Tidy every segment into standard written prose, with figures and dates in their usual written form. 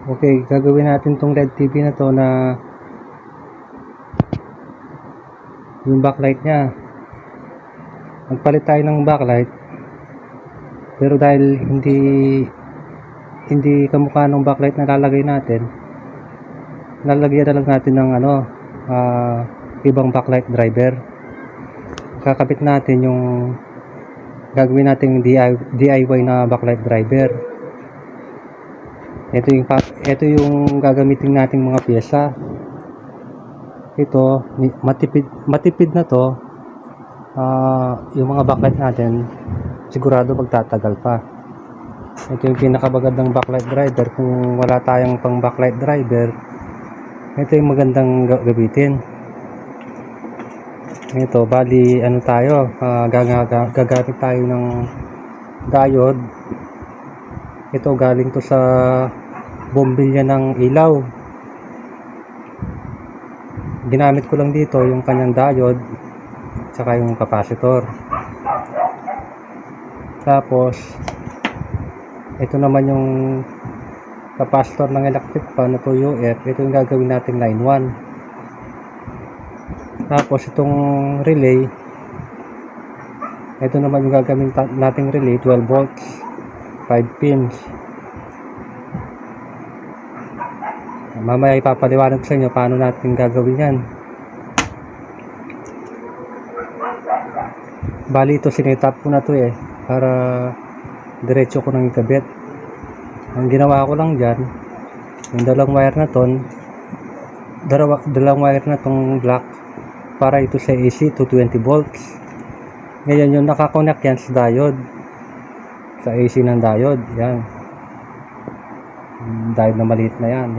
Okay, gagawin natin tong LED TV na to na yung backlight nya. Magpalit tayo ng backlight. Pero dahil hindi kamukha ng backlight na lalagay natin, lalagyan na lang natin ng ibang backlight driver. Kakabit natin yung gagawin nating DIY na backlight driver. Ito yung gagamitin nating mga pyesa. Ito matipid na to. Yung mga backlight natin sigurado magtatagal pa. Ito yung pinakabagandang backlight driver. Kung wala tayong pang backlight driver, ito yung magandang gamitin. Ito, bali ano tayo, gagamit tayo ng diode. Ito galing to sa bombilya ng ilaw. Ginamit ko lang dito yung kanyang diode tsaka yung capacitor. Tapos ito naman yung capacitor ng electric fan na 2UF. Ito yung gagawin natin line 1. Tapos itong relay, ito naman yung gagawin nating relay, 12 volts 5 pins. Mamaya ipapaliwanag sa inyo paano natin gagawin yan. Bali ito sinetap ko na to para diretso ko nang ikabit. Ang ginawa ko lang dyan, yung dalawang wire na ton, dalawang wire na tong black para ito sa AC to 20 volts. Ngayon yung nakakonect yan sa diode, sa AC ng diode. Yan, diode na maliit na yan.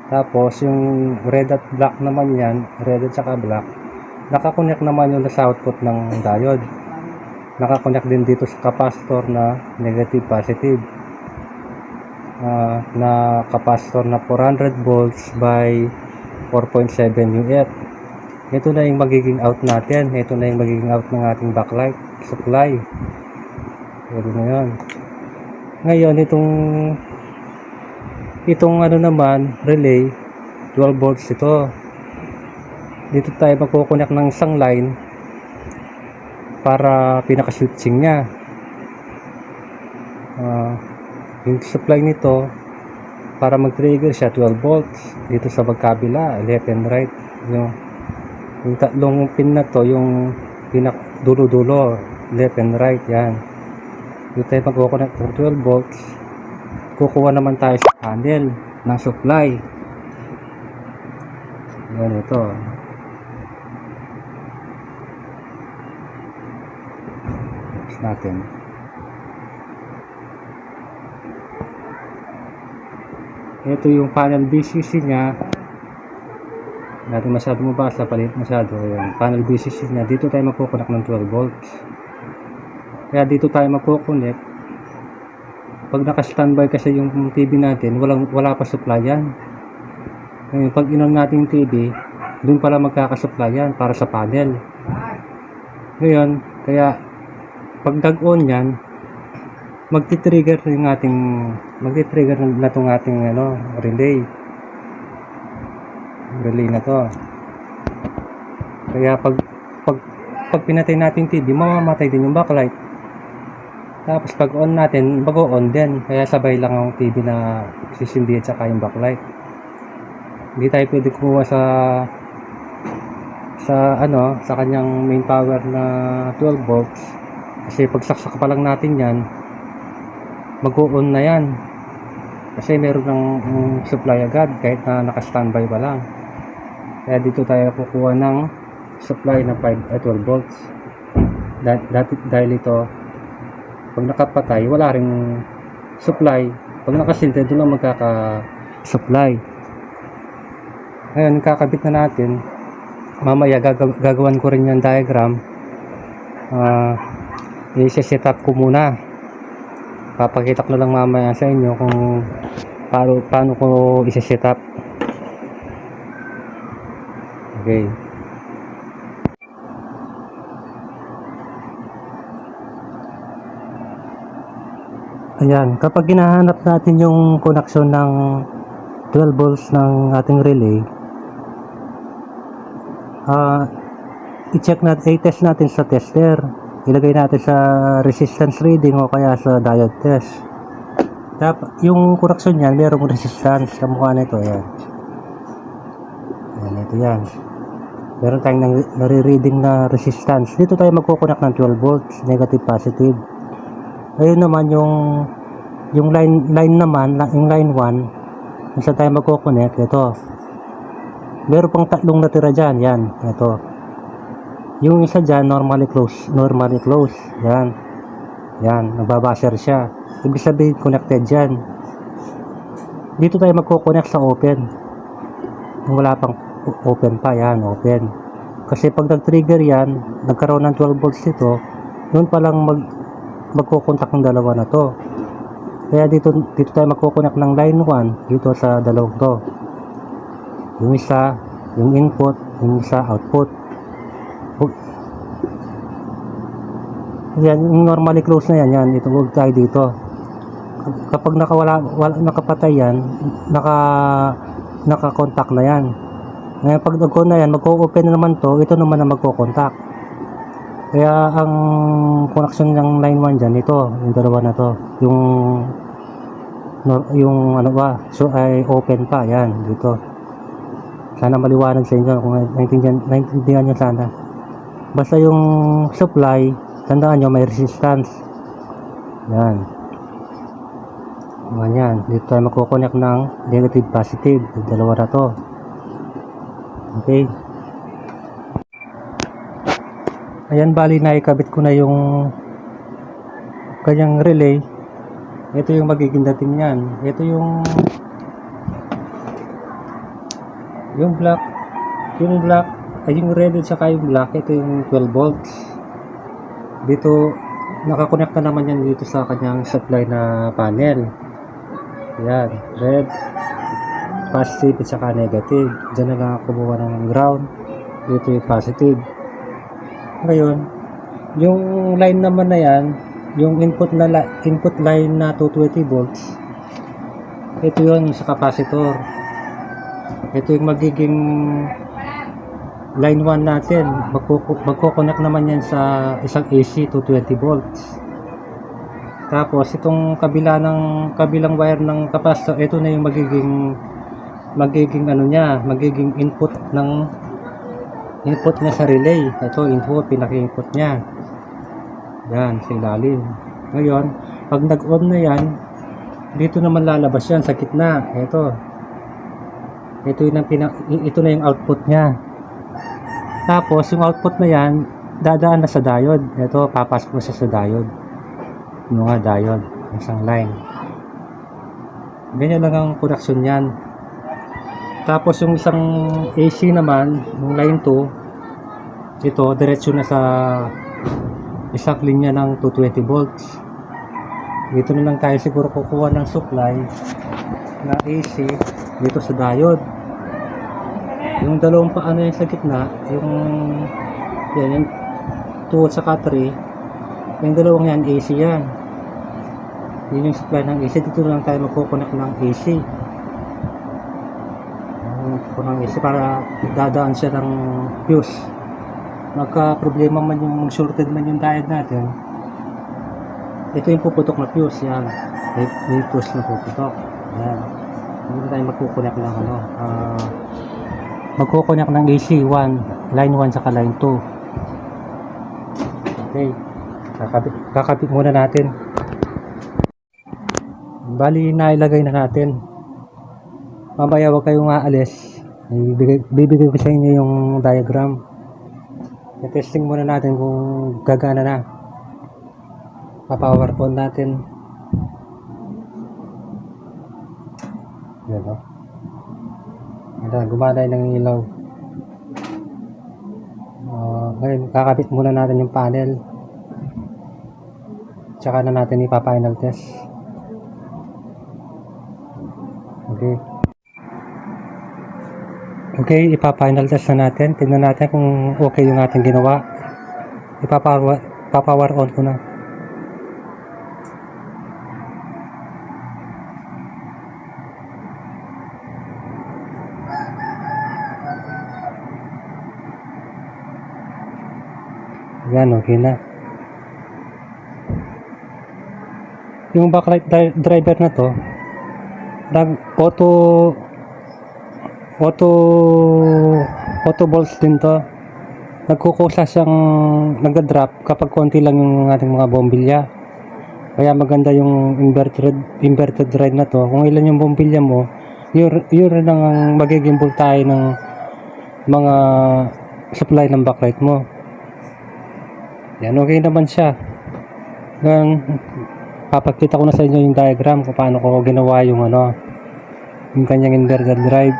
Tapos yung red at black naman yan, red at saka black, nakakonect naman yung sa output ng diode. Nakakonect din dito sa capacitor na negative positive, na capacitor na 400 volts by 4.7 UF. Ito na yung magiging out natin. Ito na yung magiging out ng ating backlight supply. Ito na yun. Ngayon itong ano naman, relay, 12 volts ito. Dito tayo magkukunik ng isang line para pinaka-switching nya. Yung supply nito, para mag-trigger siya, 12 volts. Dito sa magkabila, left and right. Yung tatlong pin na to, yung dulo-dulo, left and right, yan. Dito tayo magkukunik ng 12 volts. Kukuha naman tayo sa panel ng supply. Yan ito. Tapos natin. Ito yung panel BCC nya. Natin masyado mabasa, palit masyado. Ayan. Panel BCC nya. Dito tayo magkukunik ng 12 volts. Kaya dito tayo magkukunik. Pag naka-standby kasi yung TV natin, wala pa supply yan. Ngayon, pag in-on natin yung TV, dun pala magkakasupply yan para sa panel. Ngayon, kaya pag nag-on yan, magti-trigger na itong ating relay na to. Kaya pag pinatay natin yung TV, mamamatay din yung backlight. Tapos pag on natin, bago-on din. Kaya sabay lang ang TV na sisindi at saka yung backlight. Hindi tayo pwede kumuha sa kanyang main power na 12 volts. Kasi pag saksak pa lang natin yan, mag-on na yan. Kasi meron ng supply agad kahit na naka-standby pa lang. Kaya dito tayo kukuha ng supply na 12 volts. Dahil ito, pag nakapatay, wala ring supply. Pag nakasinte, doon lang magkaka-supply. Ngayon, kakabit na natin. Mamaya, gagawan ko rin yung diagram. I-set up ko muna. Papakita ko na lang mamaya sa inyo kung paano ko i-set up. Okay. Ayan, kapag hinahanap natin yung connection ng 12 volts ng ating relay, i-check natin, i-test natin sa tester. Ilagay natin sa resistance reading o kaya sa diode test. Yung connection niyan, mayroong resistance. Kamukha nito, ayan. Ayan, ito yan. Meron tayong nare-reading na resistance. Dito tayo magkukonek ng 12 volts, negative, positive. Ayun naman yung line naman, yung line 1, kung saan tayo magkukonek, ito. Meron pang tatlong natira dyan, yan, ito. Yung isa dyan, normally close, yan. Yan, nagbabasher siya. Ibig sabihin, connected dyan. Dito tayo magkukonek sa open. Yung wala pang open pa, yan, open. Kasi pag nag-trigger yan, nagkaroon ng 12 volts dito, noon pa lang magkukontak ng dalawa na to. Kaya dito tayo magkukonek ng line 1 dito sa dalawang to. Yung isa, yung input, yung isa output. Yan, yung normally close na yan, ito, huwag tayo dito. Kapag nakapatay yan, naka-contact na yan. Ngayon pag nag-on na yan, magko-open na naman to, ito naman na magko-contact. Kaya ang connection ng line 1 dyan, ito, yung dalawa na to, yung ano ba, so ay open pa, yan, dito. Sana maliwanag sa inyo, kung naintindihan nyo sana. Basta yung supply, tandaan nyo, may resistance. Yan. Yan, dito tayo magkukonek ng negative, positive, yung dalawa na to. Okay. Ayan, bali na ikabit ko na yung kanyang relay. Ito yung magiging dating niyan. Ito yung black, ay yung red at saka yung black. Ito yung 12 volts. Dito nakakonect na naman yan dito sa kanyang supply na panel. Yan, red, positive at saka negative. Diyan na lang kumuha ng ground. Dito yung positive. Ngayon, yung line naman na yan, yung input line na 220 volts, ito yun sa capacitor. Ito yung magiging line 1 natin. Magkukonek naman yan sa isang AC 220 volts. Tapos itong kabilang wire ng capacitor, ito na yung magiging ano niya, magiging input niya sa relay. Ito input, pinaka-input niya. Yan, sa ilalim. Ngayon, pag nag-on na yan, dito naman lalabas yan sa gitna. Ito na yung output niya. Tapos yung output na yan, dadaan na sa diode. Ito, papasok mo sa diode. Yung nga diode, isang line. Ganyan lang ang connection yan. Tapos yung isang AC naman, yung line 2, ito, diretso na sa isang linya ng 220 volts. Dito na lang tayo siguro kukuha ng supply na AC dito sa diode. Yung dalawang paano yung sa gitna, yung 2 at saka 3, yung dalawang yan, AC yan. Yun yung supply ng AC. Dito na lang tayo magkukunak ng AC. Ng AC para dadaan siya ng fuse. Magka problema man yung shorted man yung diode natin, ito yung puputok na fuse. Yan, may fuse na puputok. Yan, hindi tayo magkukunak ng magkukunak ng AC 1, line 1 saka line 2. Okay, kakabit muna natin. Bali, nailagay na natin. Mamaya wag kayong aalis, bibigay ko sa inyo yung diagram. I-testing muna natin kung gagana na. Pa-power on natin. Yan o. Gumana ng ilaw. Ngayon, kakabit muna natin yung panel. Tsaka na natin ipa-final test. Okay. Okay, ipa-final test na natin. Tingnan natin kung okay yung ating ginawa. Ipa-power on ko na. Yan, okay na. Yung backlight driver na to, nag auto auto bolts din to. Nagkukusa siyang nagda-drop kapag konti lang yung ating mga bombilya. Kaya maganda yung inverted ride na to. Kung ilan yung bombilya mo, yun rin ang magiging voltahe ng mga supply ng backlight mo. Yan, okay naman siya. Ngayon, papakita ko na sa inyo yung diagram kung paano ko ginawa yung yung kanyang inverted drive.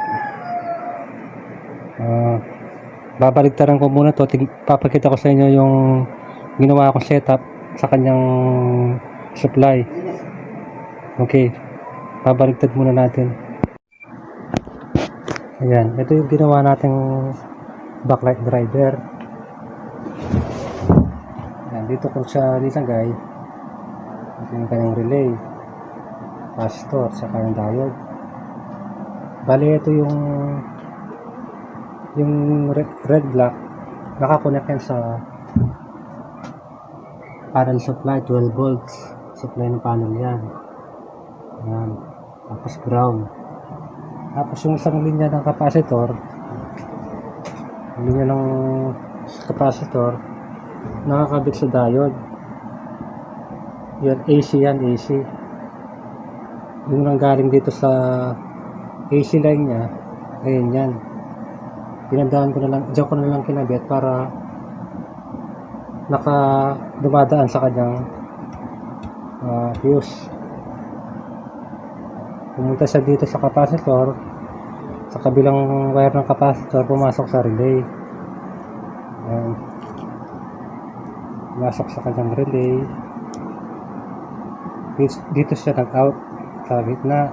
Babaligtaran ko muna to. Papakita ko sa inyo yung ginawa ko setup sa kanyang supply. Okay, babaligtad muna natin. Ayan, ito yung ginawa nating backlight driver. Ayan, dito ko siya nilagay. Ito yung kanyang relay, capacitor, saka yung diode. Bali, ito yung red black, nakakonect yan sa panel supply, 12 volts supply ng panel yan. Ayan, tapos ground. Tapos yung isang linya ng capacitor, nakakabit sa diode. Yan, AC yan, AC. Yung nanggaling dito sa AC line nya, ayun yan. Pinandaan ko na lang, diyan ko na lang kinabit para dumadaan sa kanyang fuse. Pumunta siya dito sa capacitor, sa kabilang wire ng capacitor, pumasok sa relay. Ayan. Pumasok sa kanyang relay. Dito siya nag-out sa gitna.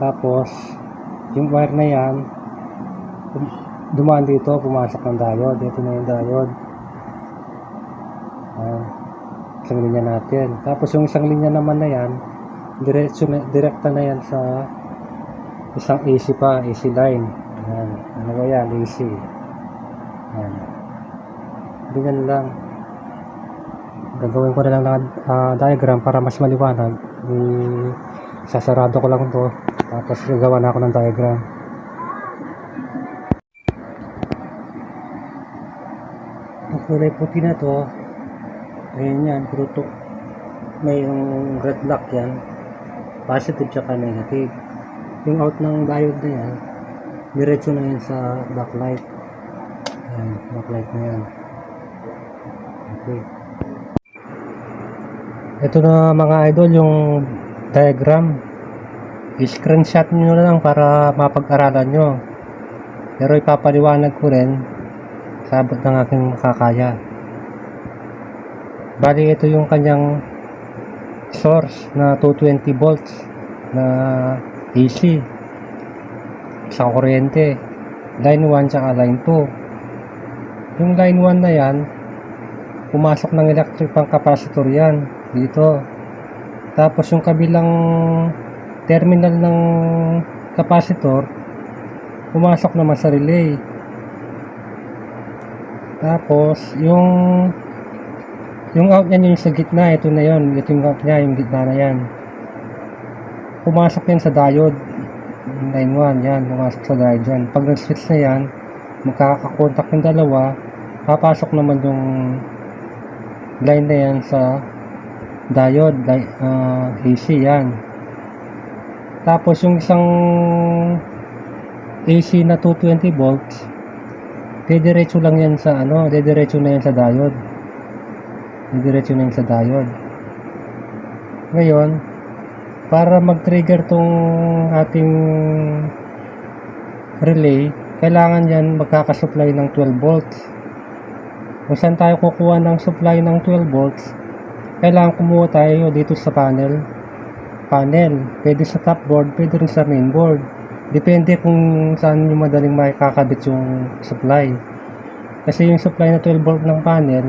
Tapos, yung wire na yan, dumaan dito, pumasok ng diode. Ito na yung diode. Isang linya natin. Tapos yung isang linya naman na yan, direkta na yan sa isang AC pa, AC line. Ayan. Ano ba yan? AC. Ayan. Ganyan lang. Gagawin ko na lang ng diagram para mas maliwanag. Sasarado ko lang ito. Tapos gagawa na ako ng diagram. Ang kulay puti na to, ayan yan, puro mayroong red block yan, positive tsaka negative. Yung out ng diode na yan, diretso na yan sa backlight. Ayan, backlight na yan. Okay. Ito na mga idol, yung diagram. I-screenshot nyo na lang para mapag-aralan nyo. Pero ipapaliwanag ko rin sa abot ng aking makakaya. Bali, ito yung kanyang source na 220 volts na AC, isang kuryente, line 1 tsaka line 2. Yung line 1 na yan, pumasok ng electric pang capacitor yan dito. Tapos yung kabilang terminal ng capacitor, pumasok naman sa relay. Tapos yung out niya yung sa gitna, ito na yon, ito yung out niya, yung gitna na yan. Pumasok yan sa diode, line 1, yan, pumasok sa diode yan. Pag nag-switch na yan, magkakakontak yung dalawa, papasok naman yung line na yan sa diode, AC yan. Tapos yung isang AC na 220 volts, didiretso lang yan sa didiretso na yan sa diode. Didiretso na yan sa diode. Ngayon, para mag-trigger tong ating relay, kailangan yan magkakasupply ng 12 volts. Kung saan tayo kukuha ng supply ng 12 volts, kailangan kumuha tayo dito sa panel. Pwede sa top board, pwede rin sa main board. Depende kung saan yung madaling makakabit yung supply. Kasi yung supply na 12 volt ng panel,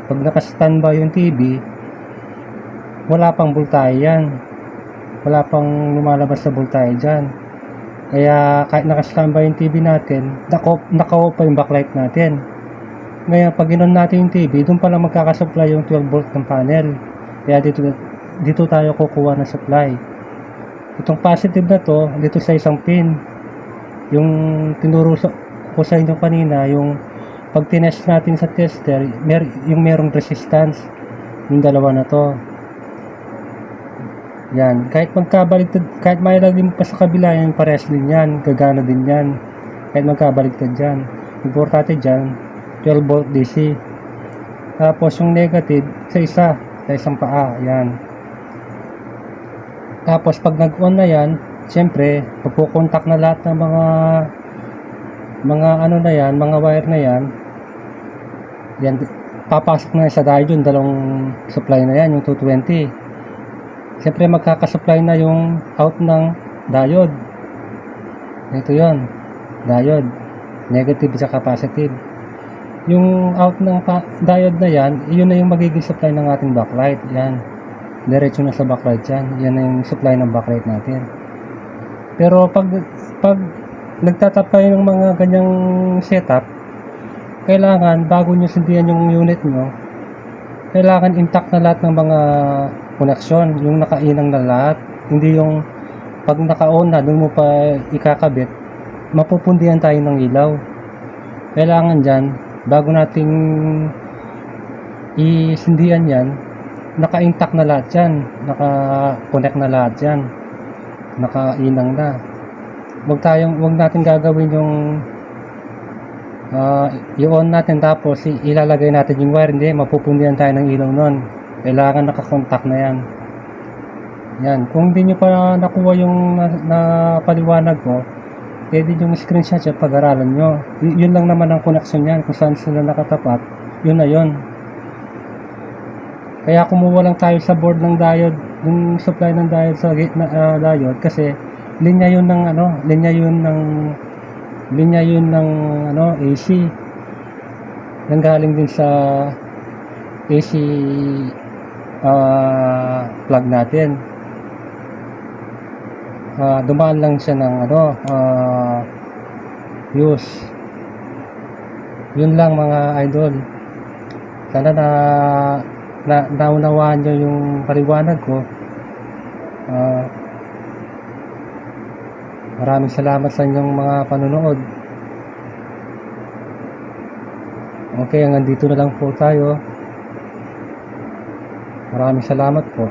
pag naka-standby yung TV, wala pang voltahe yan. Wala pang lumalabas sa voltahe dyan. Kaya kahit naka-standby yung TV natin, naka-off pa yung backlight natin. Ngayon, pag inon natin yung TV, doon pala magkakasupply yung 12 volt ng panel. Kaya dito tayo kukuha ng supply. Itong positive na to, dito sa isang pin. Yung tinuro ko sa inyo kanina, yung pag tinest natin sa tester, yung merong resistance. Yung dalawa na to. Yan, kahit magkabaligtad, kahit mailagay mo pa sa kabila, yan parehas din yan, gagana din yan. Kahit magkabaligtad dyan. Importante dyan, 12 volt DC. Tapos yung negative, sa isang paa, yan. Tapos pag nag-on na yan, siyempre, pagkukontak na lahat ng mga ano na yan, mga wire na yan, yan, papasok na sa diode yung dalawang supply na yan, yung 220. Siyempre magkakasupply na yung out ng diode. Ito yon, diode, negative at positive. Yung out ng diode na yan, yun na yung magiging supply ng ating backlight. Yan, diretso na sa backlight yan. Yan na yung supply ng backlight natin. Pero pag nagtatap kayo ng mga ganyang setup, kailangan bago nyo sundian yung unit nyo, kailangan intact na lahat ng mga connection, yung nakainang na lahat. Hindi yung pag naka-on na, doon mo pa ikakabit, mapupundihan tayo ng ilaw. Kailangan dyan, bago nating isindihan yan, naka-intact na lahat yan, naka-connect na lahat yan, nakainang na. Huwag natin gagawin yung i-on natin tapos ilalagay natin yung wire, hindi, mapupundihan tayo ng ilaw nun. Kailangan nakakontak na yan. Yan, kung hindi nyo pa nakuha yung napaliwanag ko, pwede yung screenshot siya, pag-aralan nyo. Yun lang naman ang connection yan, kung saan sila nakatapat, yun na yun. Kaya kumuha lang tayo sa board ng diode, yung supply ng diode sa gate na diode, kasi linya yun ng AC. Nanggaling din sa AC plug natin. Dumaan lang siya ng fuse. Yun lang mga idol. Sana naunawaan nyo yung paliwanag ko. Maraming salamat sa inyong mga panonood. Okay, hanggang dito na lang po tayo. Maraming salamat po.